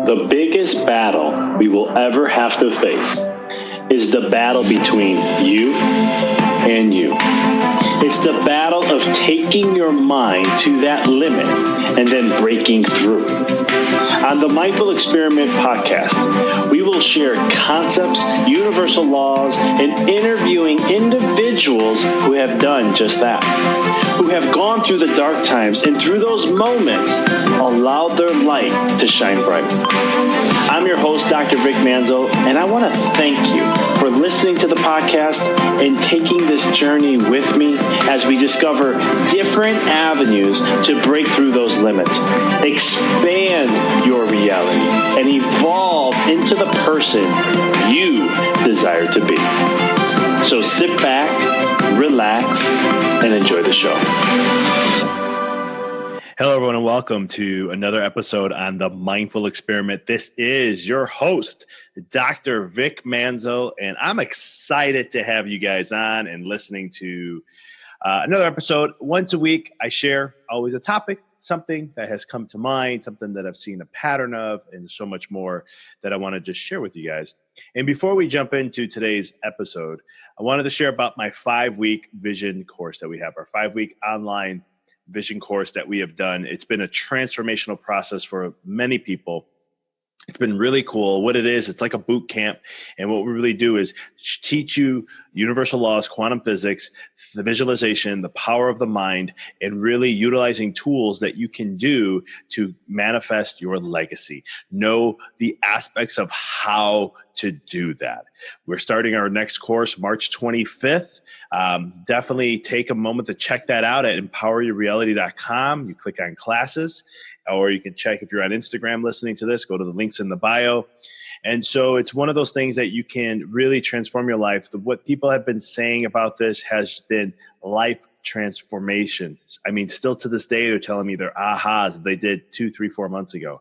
The biggest battle we will ever have to face is the battle between you and you. It's the battle of taking your mind to that limit and then breaking through. On the Mindful Experiment podcast, we will share concepts, universal laws, and interviewing individuals who have done just that, who have gone through the dark times and through those moments allowed their light to shine bright. I'm your host, Dr. Vic Manzo, and I want to thank you for listening to the podcast and taking this journey with me as we discover different avenues to break through those limits, expand your reality, and evolve into the person you desire to be. So sit back, relax, and enjoy the show. Hello, everyone, and welcome to another episode on the Mindful Experiment. This is your host, Dr. Vic Manzo, and I'm excited to have you guys on and listening to another episode. Once a week, I share always a topic, something that has come to mind, something that I've seen a pattern of, and so much more that I want to just share with you guys. And before we jump into today's episode, I wanted to share about my 5-week vision course that we have, our 5-week online vision course that we have done. It's been a transformational process for many people. It's been really cool. What it is, it's like a boot camp. And what we really do is teach you universal laws, quantum physics, the visualization, the power of the mind, and really utilizing tools that you can do to manifest your legacy. Know the aspects of how to do that. We're starting our next course March 25th. Definitely take a moment to check that out at empoweryourreality.com. You click on classes, or you can check if you're on Instagram listening to this, go to the links in the bio. And so it's one of those things that you can really transform your life. What people have been saying about this has been life transformation. I mean, still to this day, they're telling me their ahas that they did 2, 3, 4 months ago.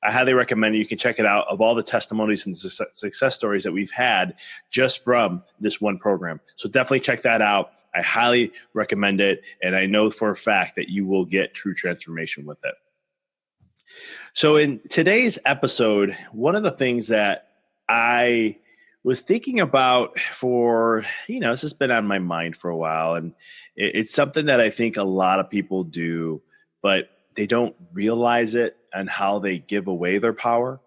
I highly recommend it. You can check it out of all the testimonies and success stories that we've had just from this one program. So definitely check that out. I highly recommend it. And I know for a fact that you will get true transformation with it. So in today's episode, one of the things that I was thinking about this has been on my mind for a while, and it's something that I think a lot of people do, but they don't realize it and how they give away their power.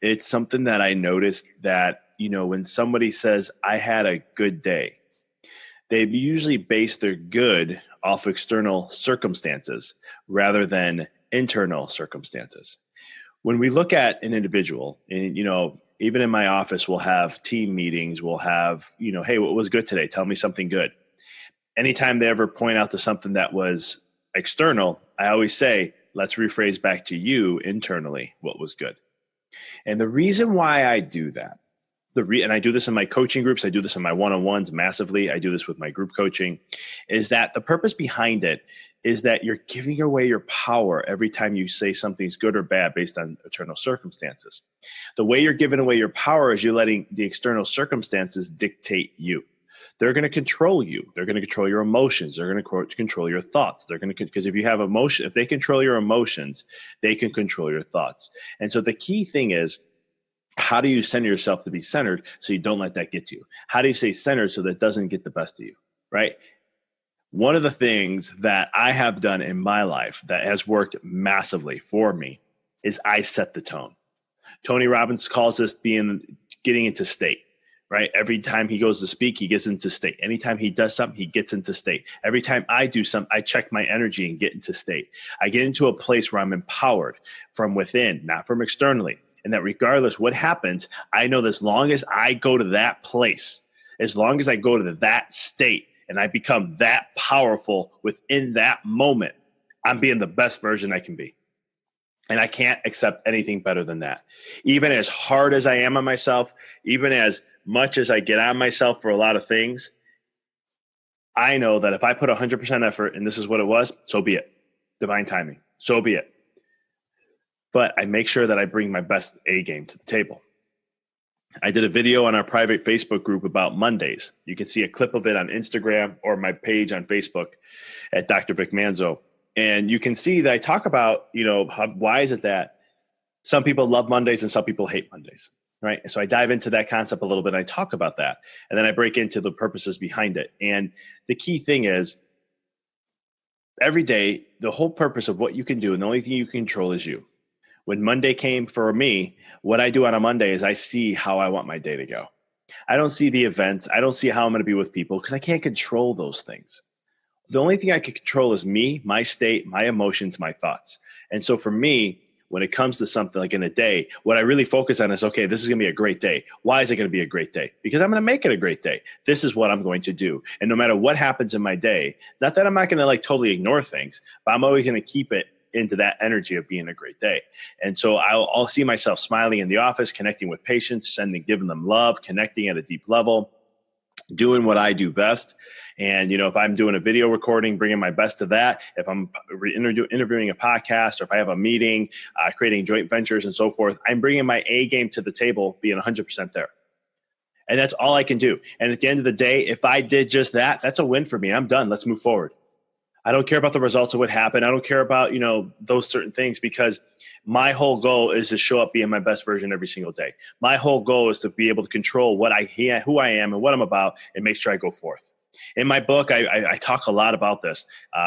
It's something that I noticed that, when somebody says, I had a good day, they usually base their good off external circumstances rather than internal circumstances. When we look at an individual, and even in my office, we'll have team meetings, we'll have, hey, what was good today? Tell me something good. Anytime they ever point out to something that was external, I always say, let's rephrase back to you internally, what was good. And the reason why I do that, and I do this in my coaching groups, I do this in my one-on-ones massively, I do this with my group coaching, is that the purpose behind it is that you're giving away your power every time you say something's good or bad based on external circumstances. The way you're giving away your power is you're letting the external circumstances dictate you. They're going to control you. They're going to control your emotions. They're going to control your thoughts. Because if you have emotion, if they control your emotions, they can control your thoughts. And so the key thing is, how do you center yourself to be centered so you don't let that get to you? How do you stay centered so that it doesn't get the best of you, right? One of the things that I have done in my life that has worked massively for me is I set the tone. Tony Robbins calls this getting into state, right? Every time he goes to speak, he gets into state. Anytime he does something, he gets into state. Every time I do something, I check my energy and get into state. I get into a place where I'm empowered from within, not from externally. And that regardless what happens, I know that as long as I go to that place, as long as I go to that state and I become that powerful within that moment, I'm being the best version I can be. And I can't accept anything better than that. Even as hard as I am on myself, even as much as I get on myself for a lot of things, I know that if I put 100% effort and this is what it was, so be it. Divine timing, so be it. But I make sure that I bring my best A game to the table. I did a video on our private Facebook group about Mondays. You can see a clip of it on Instagram or my page on Facebook at Dr. Vic Manzo. And you can see that I talk about, why is it that Some people love Mondays and some people hate Mondays, right? So I dive into that concept a little bit. And I talk about that. And then I break into the purposes behind it. And the key thing is every day, the whole purpose of what you can do and the only thing you can control is you. When Monday came for me, what I do on a Monday is I see how I want my day to go. I don't see the events. I don't see how I'm going to be with people because I can't control those things. The only thing I can control is me, my state, my emotions, my thoughts. And so for me, when it comes to something like in a day, what I really focus on is, okay, this is going to be a great day. Why is it going to be a great day? Because I'm going to make it a great day. This is what I'm going to do. And no matter what happens in my day, not that I'm not going to like totally ignore things, but I'm always going to keep it into that energy of being a great day. And so I'll see myself smiling in the office, connecting with patients, giving them love, connecting at a deep level, doing what I do best. And, if I'm doing a video recording, bringing my best to that, if I'm interviewing a podcast, or if I have a meeting, creating joint ventures and so forth, I'm bringing my A game to the table, being 100% there. And that's all I can do. And at the end of the day, if I did just that, that's a win for me. I'm done. Let's move forward. I don't care about the results of what happened. I don't care about, those certain things, because my whole goal is to show up being my best version every single day. My whole goal is to be able to control who I am and what I'm about and make sure I go forth. In my book, I talk a lot about this,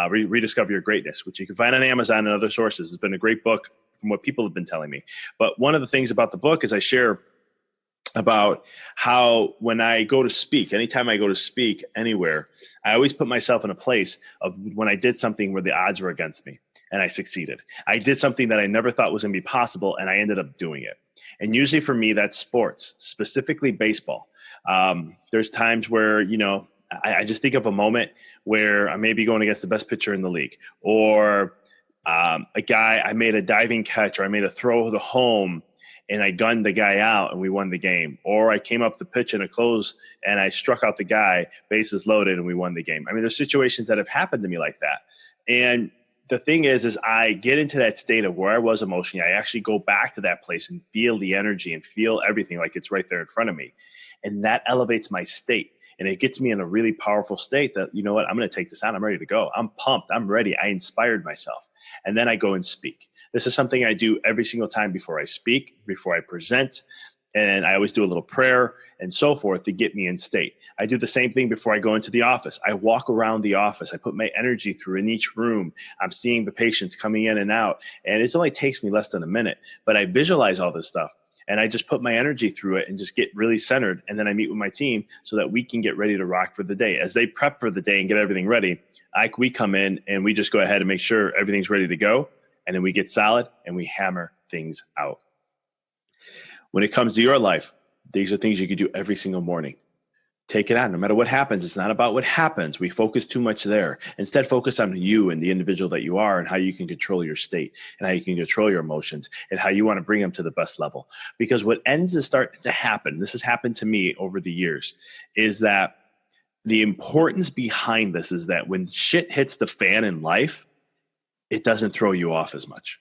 Rediscover Your Greatness, which you can find on Amazon and other sources. It's been a great book from what people have been telling me. But one of the things about the book is I share about how when I go to speak, anytime I go to speak anywhere, I always put myself in a place of when I did something where the odds were against me and I succeeded. I did something that I never thought was going to be possible and I ended up doing it. And usually for me, that's sports, specifically baseball. There's times where, I just think of a moment where I may be going against the best pitcher in the league, or I made a diving catch, or I made a throw to the home and I gunned the guy out and we won the game. Or I came up the pitch in a close and I struck out the guy, bases loaded, and we won the game. I mean, there's situations that have happened to me like that. And the thing is I get into that state of where I was emotionally. I actually go back to that place and feel the energy and feel everything like it's right there in front of me. And that elevates my state. And it gets me in a really powerful state that, you know what, I'm going to take this on. I'm ready to go. I'm pumped. I'm ready. I inspired myself. And then I go and speak. This is something I do every single time before I speak, before I present. And I always do a little prayer and so forth to get me in state. I do the same thing before I go into the office. I walk around the office. I put my energy through in each room. I'm seeing the patients coming in and out. And it only takes me less than a minute. But I visualize all this stuff. And I just put my energy through it and just get really centered. And then I meet with my team so that we can get ready to rock for the day. As they prep for the day and get everything ready, we come in and we just go ahead and make sure everything's ready to go. And then we get solid and we hammer things out. When it comes to your life, these are things you can do every single morning. Take it on. No matter what happens, it's not about what happens. We focus too much there. Instead, focus on you and the individual that you are and how you can control your state and how you can control your emotions and how you want to bring them to the best level. Because what ends to start to happen, this has happened to me over the years, is that the importance behind this is that when shit hits the fan in life, it doesn't throw you off as much.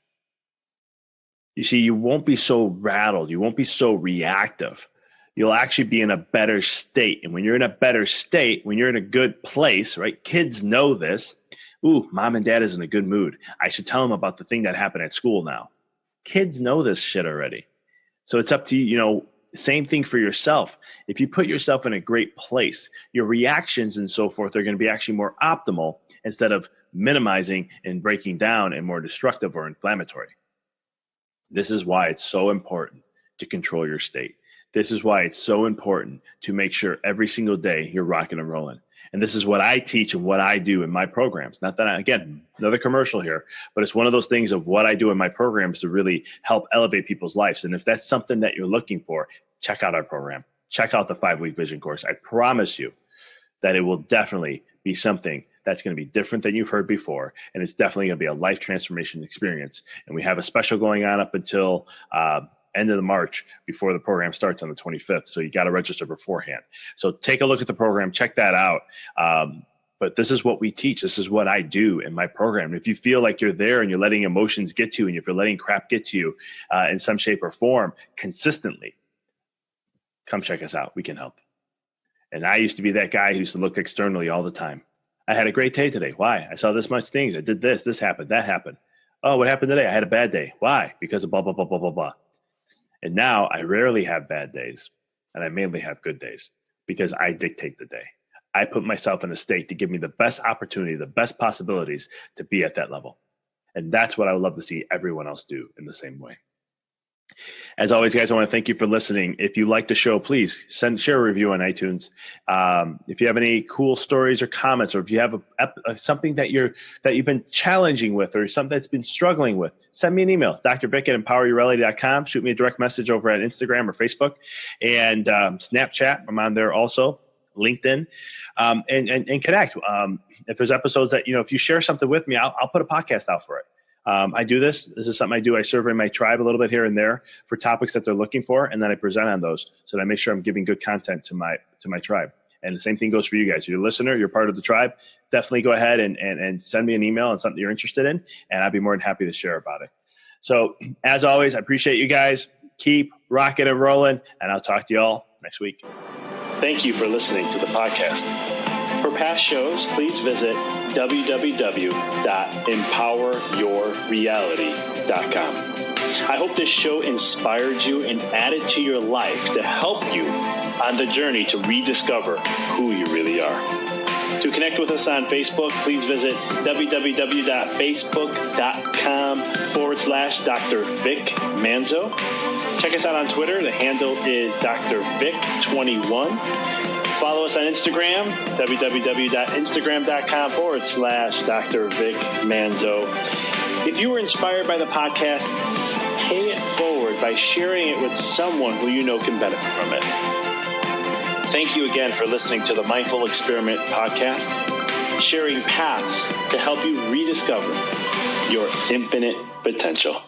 You see, you won't be so rattled. You won't be so reactive. You'll actually be in a better state. And when you're in a better state, when you're in a good place, right? Kids know this. Ooh, mom and dad is in a good mood. I should tell them about the thing that happened at school now. Kids know this shit already. So it's up to you, same thing for yourself. If you put yourself in a great place, your reactions and so forth are going to be actually more optimal instead of minimizing and breaking down and more destructive or inflammatory. This is why it's so important to control your state. This is why it's so important to make sure every single day you're rocking and rolling. And this is what I teach and what I do in my programs. Not that again, another commercial here, but it's one of those things of what I do in my programs to really help elevate people's lives. And if that's something that you're looking for, check out our program. Check out the 5-week vision course. I promise you that it will definitely be something that's going to be different than you've heard before. And it's definitely going to be a life transformation experience. And we have a special going on up until end of the March before the program starts on the 25th. So you got to register beforehand. So take a look at the program, check that out. But this is what we teach. This is what I do in my program. If you feel like you're there and you're letting emotions get to you, and if you're letting crap get to you in some shape or form consistently, come check us out. We can help. And I used to be that guy who used to look externally all the time. I had a great day today. Why? I saw this much things. I did this happened, that happened. Oh, what happened today? I had a bad day. Why? Because of blah, blah, blah, blah, blah, blah. And now I rarely have bad days, and I mainly have good days because I dictate the day. I put myself in a state to give me the best opportunity, the best possibilities to be at that level. And that's what I would love to see everyone else do in the same way. As always, guys, I want to thank you for listening. If you like the show, please share a review on iTunes. If you have any cool stories or comments, or if you have something that you've been challenging with, or something that's been struggling with, send me an email, drvic@empoweryourreality.com. Shoot me a direct message over at Instagram or Facebook, and Snapchat. I'm on there also. LinkedIn, and connect. If there's episodes that, if you share something with me, I'll put a podcast out for it. I do this. This is something I do. I survey my tribe a little bit here and there for topics that they're looking for, and then I present on those so that I make sure I'm giving good content to my tribe. And the same thing goes for you guys. If you're a listener, you're part of the tribe, definitely go ahead and send me an email on something you're interested in, and I'd be more than happy to share about it. So as always, I appreciate you guys. Keep rocking and rolling, and I'll talk to you all next week. Thank you for listening to the podcast. For past shows, please visit www.empoweryourreality.com. I hope this show inspired you and added to your life to help you on the journey to rediscover who you really are. To connect with us on Facebook, please visit www.facebook.com/Dr. Vic Manzo. Check us out on Twitter. The handle is Dr. Vic21. Follow us on Instagram, www.instagram.com/Dr. Vic Manzo. If you were inspired by the podcast, pay it forward by sharing it with someone who you know can benefit from it. Thank you again for listening to the Mindful Experiment podcast, sharing paths to help you rediscover your infinite potential.